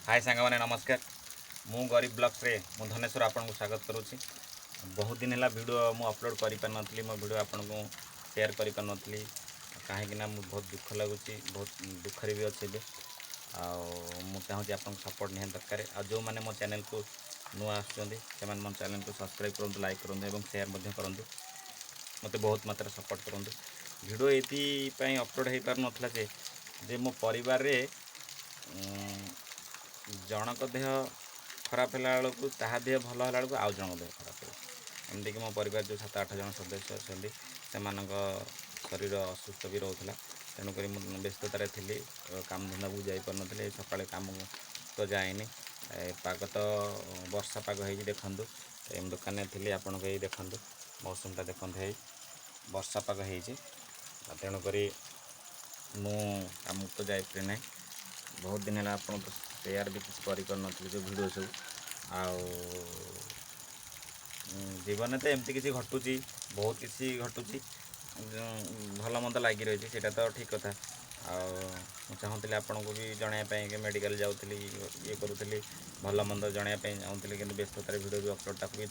हाय सांग मैंने नमस्कार। मु गरीब ब्लॉग्स रे मु धनेश्वर आपन को स्वागत करुच्ची। बहुत दिन है वीडियो मु अपलोड कर पार नी मो वीडियो आपन को शेयर कर पार नी कहीं बहुत दुख लगुच बहुत दुखरे भी अच्छे मुझे आपन सपोर्ट निहान दरकार आ जो मैंने मो चैनल को नुआ आसुँच मो चैनल को सब्सक्राइब करूँ लाइक करूँ और शेयर करूँ मत बहुत मात्रा सपोर्ट करूँ। वीडियो ये अपलोड हो पार नाला जे मो परिवार रे जनक देह खराब है बेलू ता देह भल है बेलू आउ जन देह खराब हो एमतीक मो परिवार जो 7-8 जन सदस्य अच्छा से शरीर असुस्थ भी रोला तेणुक व्यस्ततार थी काम धंदा को जापार नी सका कम तो जाएनि पाग तो वर्षा पाग हो देखु दुकान थी आपन को देखु मौसमटा देखते है वर्षा पाग हो तेणुक मुझ तो जापरि ना बहुत दिन है आपन तो शेयर भी किसी कर जो वीडियो सब जीवन तो एमती किसी घटुची बहुत किसी घटुची भल मंद लगी रही है तो ठीक कथा चाहूँगी आपन को भी जनवाई कि मेडिकल जाऊँगी ये करूँगी भल मंद जनवाई चाहूँगी कि व्यस्ततार वीडियो भी अपलोडटा भी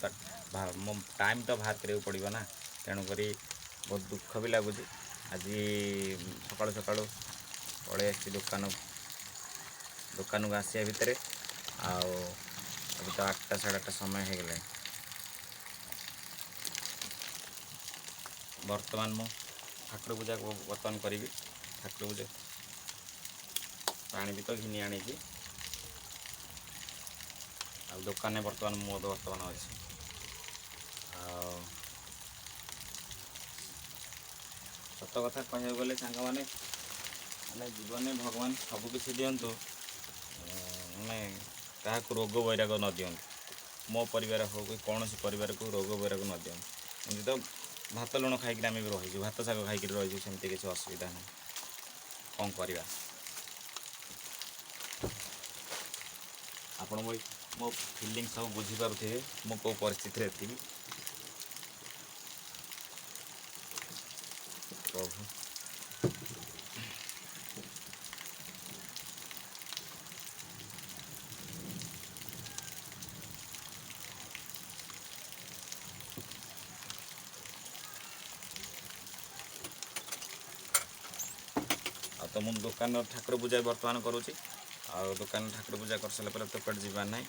टाइम तो बाहर करा पड़ो ना तेणुक बहुत दुख भी लगुच। आज सकालू सकालू पलि आसी दुकान को आसिया भितर अभी तो 8टा 8:30 समय हो गला। बर्तमान मु ठाकुर पूजा को बर्तमान करी ठाकुर पूजा पानी भी तो घिनी आनी दुकान में बर्तमान मो बर्तमान अच्छी सत कथा कह गले सांग मैंने जीवन में भगवान सबकि दिंतु मैंने क्या रोग वैराग न दिंतु मो परिवार हो कि कौन परिवार को रोग वैराग न दिंतु एमती तो भात लुण खाई आम भी रही भात शाग खाई रही सेमती किसी असुविधा नहीं कौन करवा आपण मो फिलिंग सब बुझीपारे मो कौ परिस्थिति थी प्रभु तो मुझे दुकान ठाकुर पूजा बर्तमान करुँची दुकान ठाकुर पूजा कर सारा पर तो कट जीवार ना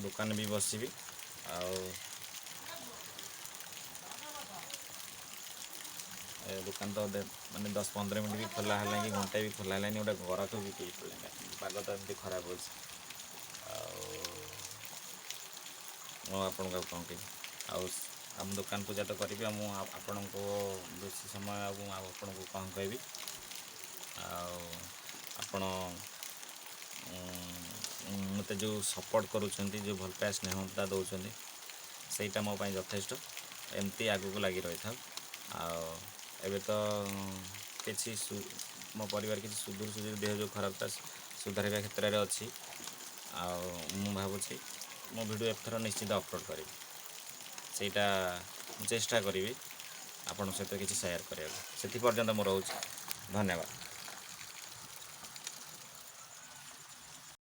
दुकान भी बसबी दुकान तो माने 10-15 मिनट भी खोला है कि घंटे भी खोला है गोटे गरक भी कई पड़े पाग तो एमती खराब हो आपन कौन कह आम दुकान पूजा तो करी आपण को बेसी समय आपन को कौन कह आपण मत जो सपोर्ट करुँच जो भल पाए स्नेहता दौरान से मोप यथेष्ट एमती आगू लगी रही था एबे तो किसी मो परिवार किसी सुदूर सुदूर देह जो खराबटा सुधार क्षेत्र में अच्छी भावुँ मो वीडियो एथर निश्चित अपलोड करी सेटा चेष्टा करी आपण सहित किसी शेयर करने से पर्यंत मोर रोच धन्यवाद।